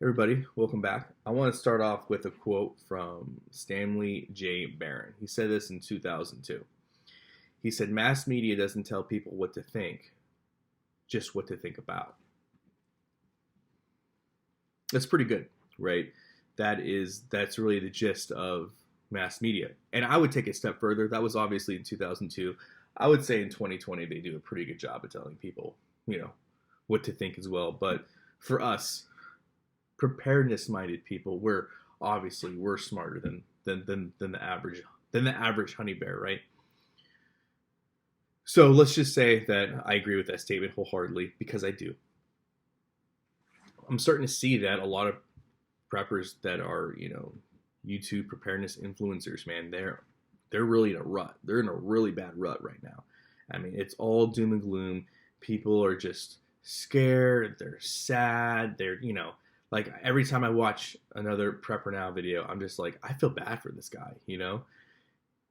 Everybody, welcome back. I want to start off with a quote from Stanley J. Baran. He said this in 2002. He said, "Mass media doesn't tell people what to think, just what to think about." That's pretty good, right? That's really the gist of mass media. And I would take it a step further. That was obviously in 2002. I would say in 2020 they do a pretty good job of telling people, what to think as well. But for us, preparedness minded people, we're smarter than the average honey bear, right? So let's just say that I agree with that statement wholeheartedly because I do. I'm starting to see that a lot of preppers that are, YouTube preparedness influencers, man, they're really in a rut. They're in a really bad rut right now. I mean, it's all doom and gloom. People are just scared. They're sad. Like every time I watch another Prepper Now video, I'm just like, I feel bad for this guy.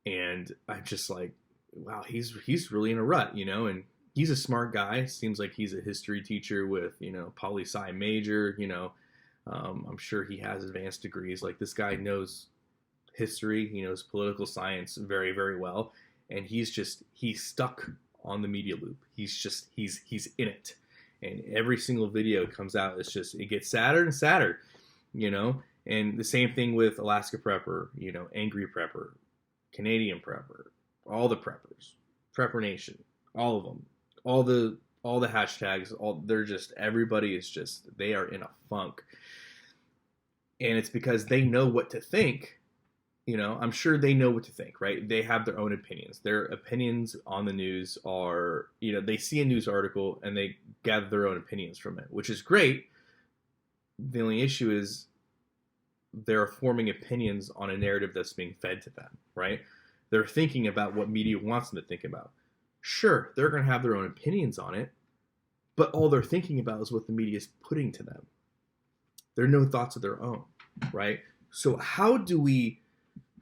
And I'm just like, wow, he's really in a rut, and he's a smart guy. Seems like he's a history teacher with, poli sci major, I'm sure he has advanced degrees. Like this guy knows history, he knows political science very, very well. And he's stuck on the media loop. He's in it. And every single video comes out, it gets sadder and sadder, and the same thing with Alaska Prepper, Angry Prepper, Canadian Prepper, all the preppers, Prepper Nation, all of them, all the hashtags, everybody is they are in a funk. And it's because they know what to think. I'm sure they know what to think, right? They have their own opinions. Their opinions on the news are, they see a news article and they gather their own opinions from it, which is great. The only issue is they're forming opinions on a narrative that's being fed to them, right? They're thinking about what media wants them to think about. Sure, they're going to have their own opinions on it, but all they're thinking about is what the media is putting to them. There are no thoughts of their own, right? So how do we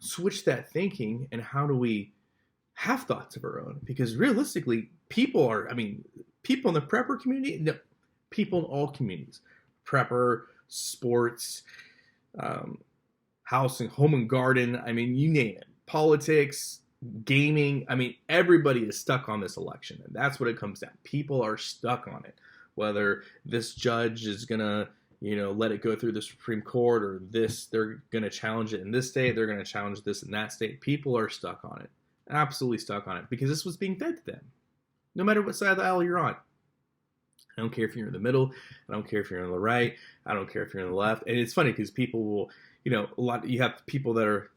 switch that thinking, and how do we have thoughts of our own? Because realistically, people in the prepper community, no, people in all communities, prepper, sports, house and home and garden, you name it, politics, gaming, everybody is stuck on this election, and that's what it comes down. People are stuck on it, whether this judge is gonna let it go through the Supreme Court, or they're going to challenge it in this state, they're going to challenge this in that state. People are stuck on it, absolutely stuck on it, because this was being fed to them, no matter what side of the aisle you're on. I don't care if you're in the middle, I don't care if you're on the right, I don't care if you're on the left. And it's funny because people will, you have people that are,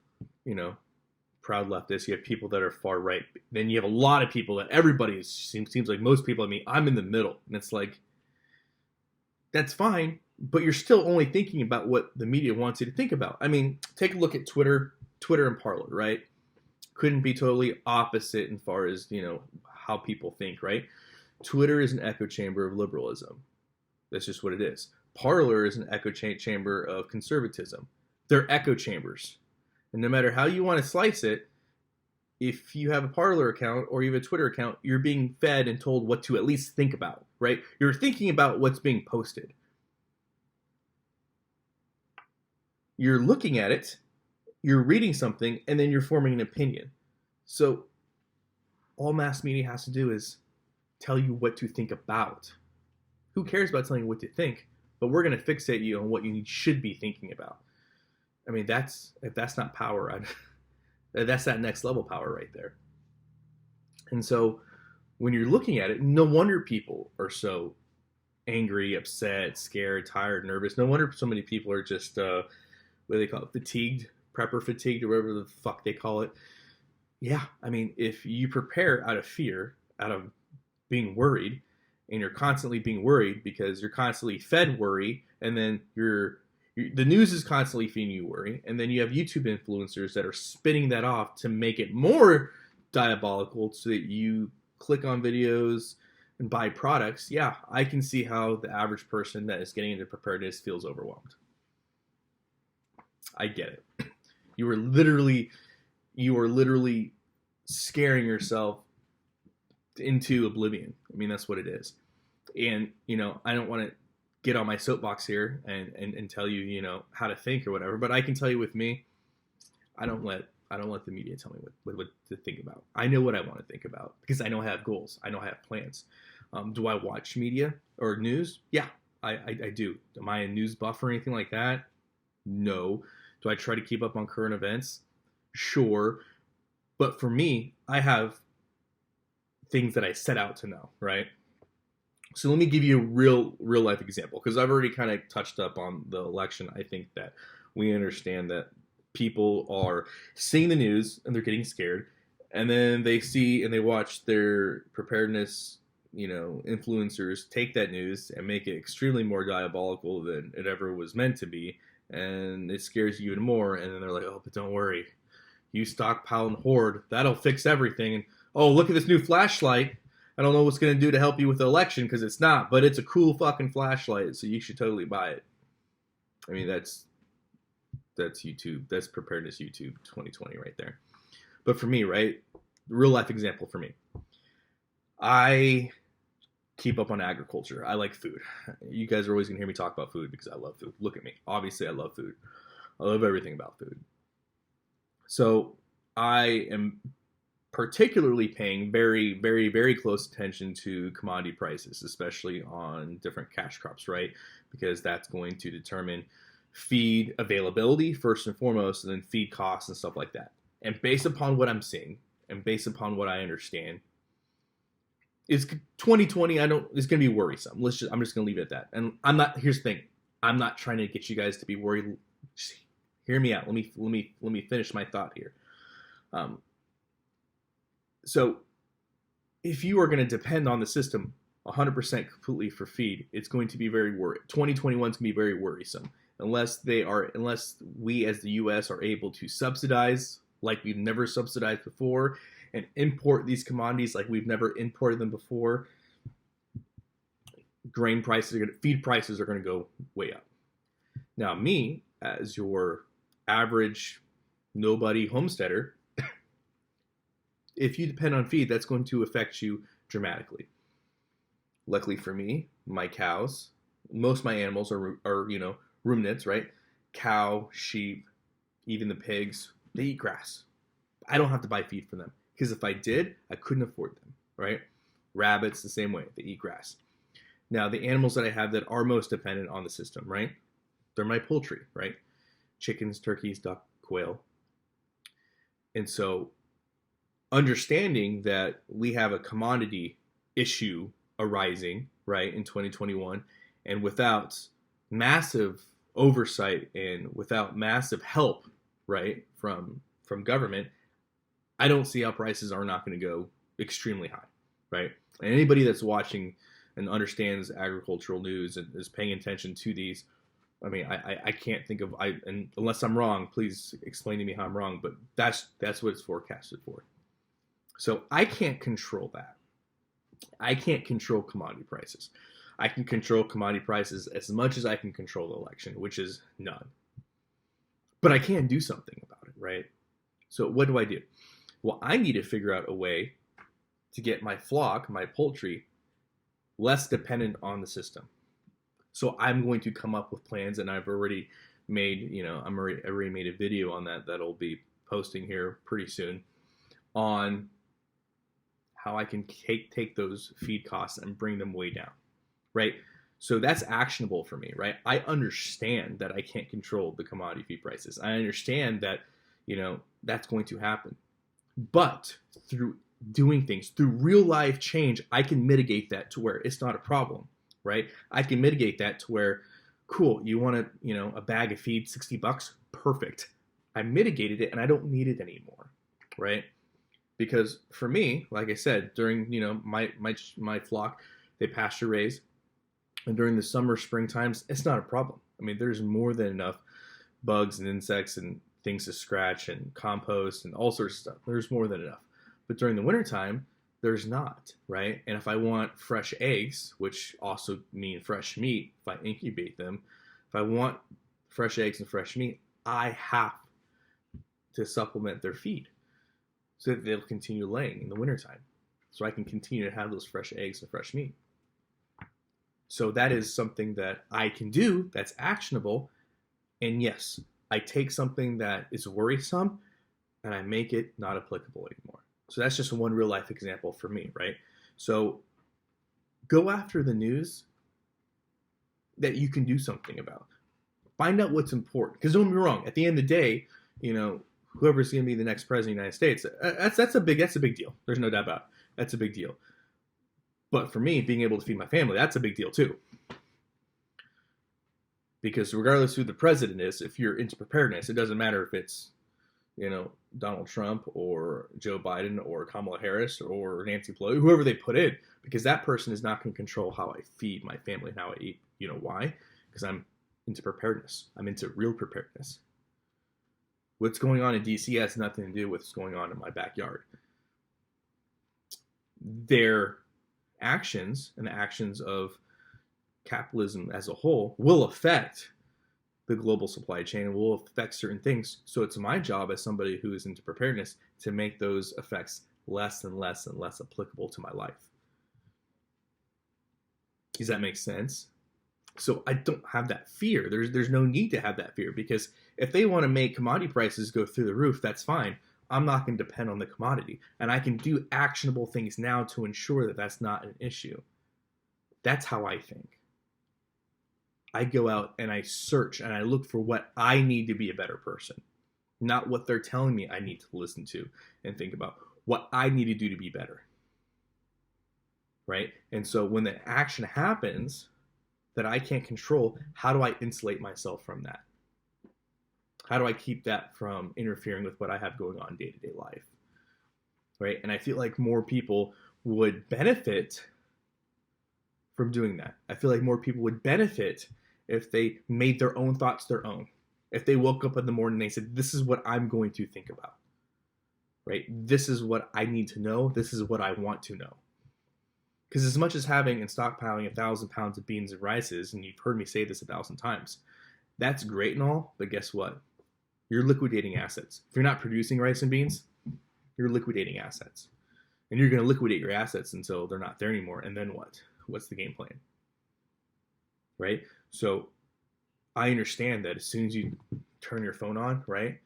proud leftists, you have people that are far right, then you have a lot of people that seems like most people, I'm in the middle, and it's like, that's fine, but you're still only thinking about what the media wants you to think about. Take a look at Twitter and Parler, right? Couldn't be totally opposite as far as, how people think, right? Twitter is an echo chamber of liberalism. That's just what it is. Parler is an echo chamber of conservatism. They're echo chambers. And no matter how you want to slice it, if you have a Parler account or you have a Twitter account, you're being fed and told what to at least think about, right? You're thinking about what's being posted. You're looking at it, you're reading something, and then you're forming an opinion. So all mass media has to do is tell you what to think about. Who cares about telling you what to think? But we're going to fixate you on what you should be thinking about. If that's not power, that's that next level power right there. And so when you're looking at it, no wonder people are so angry, upset, scared, tired, nervous. No wonder so many people are just, what do they call it? Fatigued, prepper fatigued, or whatever the fuck they call it. Yeah, if you prepare out of fear, out of being worried, and you're constantly being worried because you're constantly fed worry, and then the news is constantly feeding you worry, and then you have YouTube influencers that are spinning that off to make it more diabolical so that you click on videos and buy products. Yeah, I can see how the average person that is getting into preparedness feels overwhelmed. I get it. You are literally scaring yourself into oblivion. That's what it is. And, I don't want to get on my soapbox here and tell you, how to think or whatever. But I can tell you with me, I don't let the media tell me what to think about. I know what I want to think about because I know I have goals. I know I have plans. Do I watch media or news? Yeah, I do. Am I a news buff or anything like that? No. Do I try to keep up on current events? Sure. But for me, I have things that I set out to know, right? So let me give you a real life example, because I've already kind of touched up on the election. I think that we understand that people are seeing the news and they're getting scared, and then they see and they watch their preparedness, influencers take that news and make it extremely more diabolical than it ever was meant to be, and it scares you even more. And then they're like, oh, but don't worry, you stockpile and hoard, that'll fix everything. And oh, look at this new flashlight. I don't know what's going to do to help you with the election because it's not, but it's a cool fucking flashlight, so you should totally buy it. I mean, that's YouTube. That's preparedness YouTube 2020 right there. But for me, right, real life example for me. I keep up on agriculture. I like food. You guys are always going to hear me talk about food because I love food. Look at me. Obviously, I love food. I love everything about food. So I am particularly paying very, very, very close attention to commodity prices, especially on different cash crops, right? Because that's going to determine feed availability first and foremost, and then feed costs and stuff like that. And based upon what I'm seeing and based upon what I understand, it's 2020. It's going to be worrisome. I'm just going to leave it at that. And here's the thing. I'm not trying to get you guys to be worried. Just hear me out. Let me finish my thought here. So if you are going to depend on the system 100% completely for feed, it's going to be very 2021 is going to be very worrisome unless we as the U.S. are able to subsidize like we've never subsidized before and import these commodities like we've never imported them before. Feed prices are going to go way up. Now, me as your average nobody homesteader, if you depend on feed, that's going to affect you dramatically. Luckily for me, my cows, most of my animals are ruminants, right? Cow, sheep, even the pigs, they eat grass. I don't have to buy feed for them because if I did, I couldn't afford them, right? Rabbits, the same way, they eat grass. Now, the animals that I have that are most dependent on the system, right? They're my poultry, right? Chickens, turkeys, duck, quail. And so understanding that we have a commodity issue arising, right, in 2021, and without massive oversight and without massive help, right, from government, I don't see how prices are not going to go extremely high, right? And anybody that's watching and understands agricultural news and is paying attention to these, I mean, I can't think of, and unless I'm wrong, please explain to me how I'm wrong, but that's what it's forecasted for. So I can't control that. I can't control commodity prices. I can control commodity prices as much as I can control the election, which is none. But I can do something about it, right? So what do I do? Well, I need to figure out a way to get my flock, my poultry, less dependent on the system. So I'm going to come up with plans, and I've already made, I already made a video on that'll be posting here pretty soon on how I can take those feed costs and bring them way down, right? So that's actionable for me, right? I understand that I can't control the commodity feed prices. I understand that, that's going to happen. But through doing things, through real life change, I can mitigate that to where it's not a problem, right? I can mitigate that to where, cool, you want a bag of feed, $60? Perfect. I mitigated it and I don't need it anymore, right? Because for me, like I said, during my flock, they pasture raise, and during the summer, spring times, it's not a problem. I mean, there's more than enough bugs and insects and things to scratch and compost and all sorts of stuff. There's more than enough. But during the wintertime, there's not, right? And if I want fresh eggs, which also mean fresh meat, if I incubate them, if I want fresh eggs and fresh meat, I have to supplement their feed so that they'll continue laying in the wintertime. So I can continue to have those fresh eggs and fresh meat. So that is something that I can do that's actionable. And yes, I take something that is worrisome and I make it not applicable anymore. So that's just one real life example for me, right? So go after the news that you can do something about. Find out what's important. Because don't get me wrong, at the end of the day, whoever's going to be the next president of the United States, that's a big deal. There's no doubt about it. That's a big deal. But for me, being able to feed my family, that's a big deal too. Because regardless of who the president is, if you're into preparedness, it doesn't matter if it's, Donald Trump or Joe Biden or Kamala Harris or Nancy Pelosi, whoever they put in, because that person is not going to control how I feed my family and how I eat. You know why? Because I'm into preparedness. I'm into real preparedness. What's going on in DC has nothing to do with what's going on in my backyard. Their actions and the actions of capitalism as a whole will affect the global supply chain and will affect certain things. So it's my job as somebody who is into preparedness to make those effects less and less and less applicable to my life. Does that make sense? So I don't have that fear. There's no need to have that fear, because if they want to make commodity prices go through the roof, that's fine. I'm not going to depend on the commodity. And I can do actionable things now to ensure that that's not an issue. That's how I think. I go out and I search and I look for what I need to be a better person, not what they're telling me I need to listen to and think about, what I need to do to be better. Right? And so when the action happens that I can't control, how do I insulate myself from that? How do I keep that from interfering with what I have going on day-to-day life? Right? And I feel like more people would benefit from doing that. I feel like more people would benefit if they made their own thoughts their own. If they woke up in the morning and they said, this is what I'm going to think about. Right? This is what I need to know. This is what I want to know. Because as much as having and stockpiling 1,000 pounds of beans and rices, and you've heard me say this 1,000 times, that's great and all, but guess what? You're liquidating assets. If you're not producing rice and beans, you're liquidating assets. And you're going to liquidate your assets until they're not there anymore. And then what? What's the game plan? Right? So I understand that as soon as you turn your phone on, right,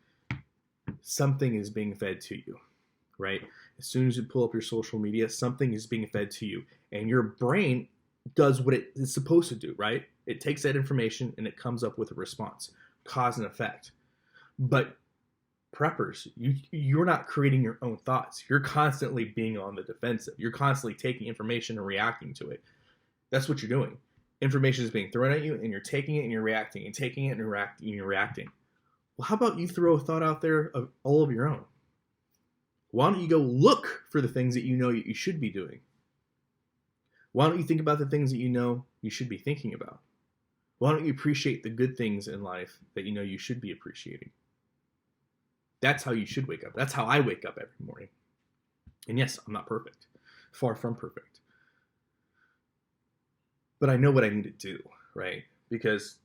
something is being fed to you, right? As soon as you pull up your social media, something is being fed to you. And your brain does what it is supposed to do, right? It takes that information and it comes up with a response, cause and effect. But preppers, you're not creating your own thoughts. You're constantly being on the defensive. You're constantly taking information and reacting to it. That's what you're doing. Information is being thrown at you and you're taking it and you're reacting and taking it and you're reacting. Well, how about you throw a thought out there of all of your own? Why don't you go look for the things that you know you should be doing? Why don't you think about the things that you know you should be thinking about? Why don't you appreciate the good things in life that you know you should be appreciating? That's how you should wake up. That's how I wake up every morning. And yes, I'm not perfect. Far from perfect. But I know what I need to do, right? Because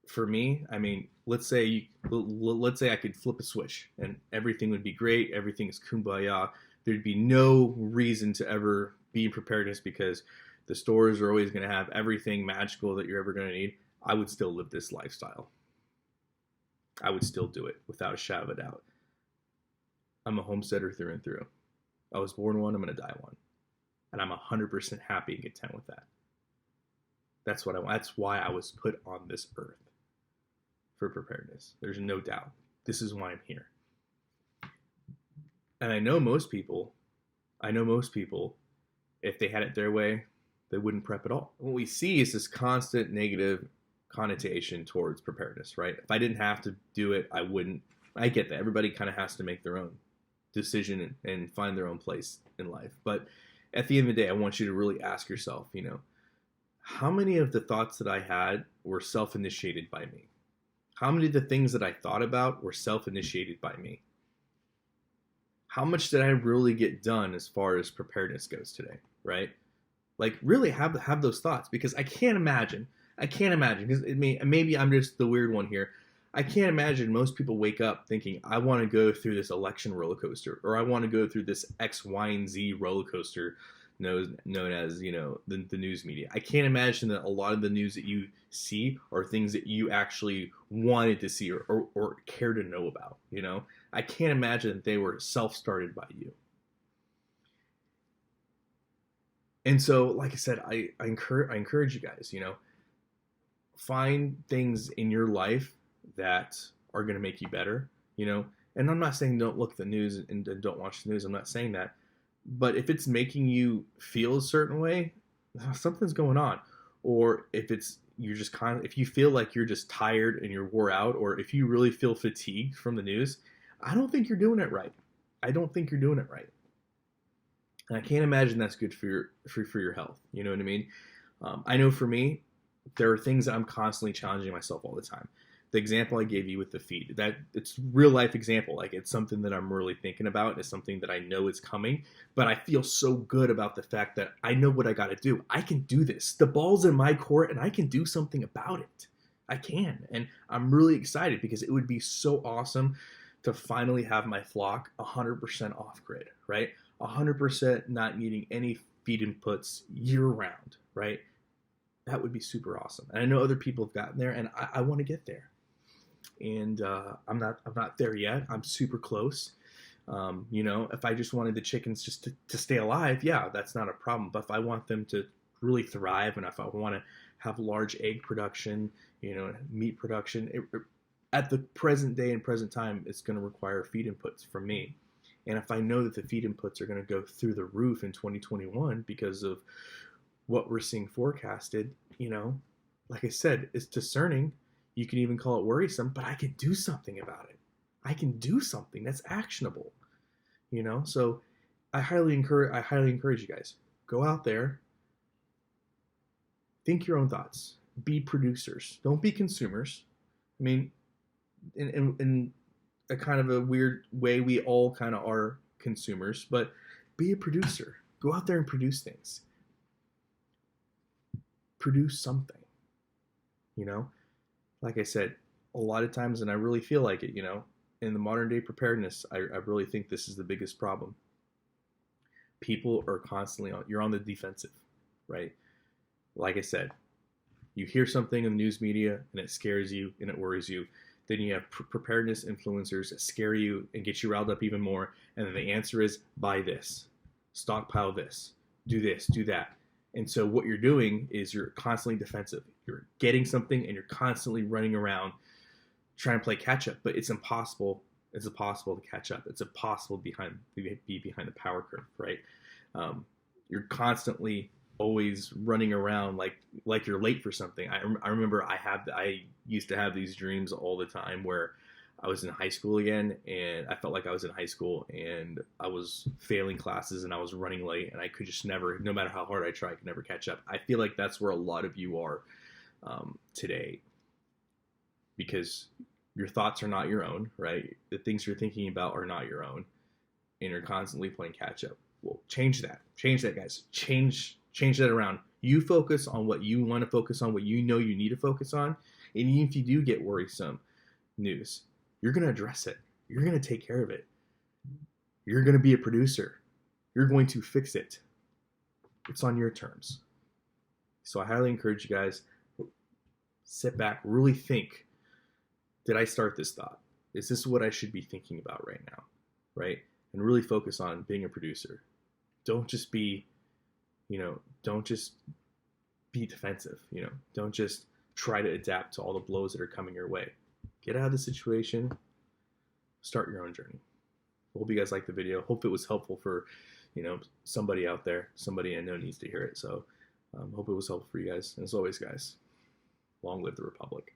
for me, I mean, let's say I could flip a switch and everything would be great. Everything's kumbaya. There'd be no reason to ever be in preparedness because the stores are always going to have everything magical that you're ever going to need. I would still live this lifestyle. I would still do it without a shadow of a doubt. I'm a homesteader through and through. I was born one, I'm going to die one. And I'm 100% happy and content with that. That's what I want. That's why I was put on this earth, for preparedness. There's no doubt. This is why I'm here. And I know most people, if they had it their way, they wouldn't prep at all. What we see is this constant negative connotation towards preparedness, right? If I didn't have to do it, I wouldn't. I get that. Everybody kind of has to make their own decision and find their own place in life. But at the end of the day, I want you to really ask yourself, how many of the thoughts that I had were self-initiated by me? How many of the things that I thought about were self-initiated by me? How much did I really get done as far as preparedness goes today, right? Like really have those thoughts, because I can't imagine, because maybe I'm just the weird one here. I can't imagine most people wake up thinking, I want to go through this election roller coaster, or I want to go through this X, Y, and Z roller coaster known as, you know, the news media. I can't imagine that a lot of the news that you see are things that you actually wanted to see or care to know about. You know, I can't imagine that they were self-started by you. And so, like I said, I encourage you guys, you know, find things in your life that are going to make you better, you know. And I'm not saying don't look at the news and don't watch the news. I'm not saying that. But if it's making you feel a certain way, something's going on. Or if it's you're just if you feel like you're just tired and you're wore out, or if you really feel fatigued from the news, I don't think you're doing it right. I don't think you're doing it right. And I can't imagine that's good for your health. You know what I mean? I know for me, there are things that I'm constantly challenging myself all the time. The example I gave you with the feed, that it's real life example. Like, it's something that I'm really thinking about. It's something that I know is coming, but I feel so good about the fact that I know what I got to do. I can do this. The ball's in my court and I can do something about it. I can. And I'm really excited because it would be so awesome to finally have my flock 100% off grid, right? 100% not needing any feed inputs year round, right? That would be super awesome. And I know other people have gotten there, and I want to get there. And I'm not there yet. I'm super close. You know, if I just wanted the chickens just to stay alive, yeah, that's not a problem. But if I want them to really thrive, and if I want to have large egg production, you know, meat production, at the present day and present time, it's going to require feed inputs from me. And if I know that the feed inputs are going to go through the roof in 2021 because of what we're seeing forecasted, you know, like I said, it's discerning. You can even call it worrisome, but I can do something about it. I can do something that's actionable, you know? So I highly encourage you guys, go out there, think your own thoughts, be producers. Don't be consumers. I mean, in a kind of a weird way, we all kind of are consumers, but be a producer. Go out there and produce things. Produce something, you know? Like I said, a lot of times, and I really feel like it, you know, in the modern day preparedness, I really think this is the biggest problem. People are constantly you're on the defensive, right? Like I said, you hear something in the news media and it scares you and it worries you. Then you have preparedness influencers that scare you and get you riled up even more. And then the answer is buy this, stockpile this, do that. And so what you're doing is you're constantly defensive. You're getting something and you're constantly running around trying to play catch up, but it's impossible. It's impossible to catch up. It's impossible to be behind the power curve, right? You're constantly always running around like you're late for something. I remember I used to have these dreams all the time where I was in high school again, and I felt like I was in high school, and I was failing classes, and I was running late, and I could just never, no matter how hard I try, I could never catch up. I feel like that's where a lot of you are today, because your thoughts are not your own, right? The things you're thinking about are not your own, and you're constantly playing catch up. Well, change that, guys. Change that around. You focus on what you want to focus on, what you know you need to focus on, and even if you do get worrisome news, you're going to address it. You're going to take care of it. You're going to be a producer. You're going to fix it. It's on your terms. So I highly encourage you guys, sit back, really think, did I start this thought? Is this what I should be thinking about right now? Right? And really focus on being a producer. Don't just be, don't just be defensive. Don't just try to adapt to all the blows that are coming your way. Get out of the situation, start your own journey. Hope you guys liked the video. Hope it was helpful for, somebody out there. Somebody I know needs to hear it. So hope it was helpful for you guys. And as always, guys, long live the Republic.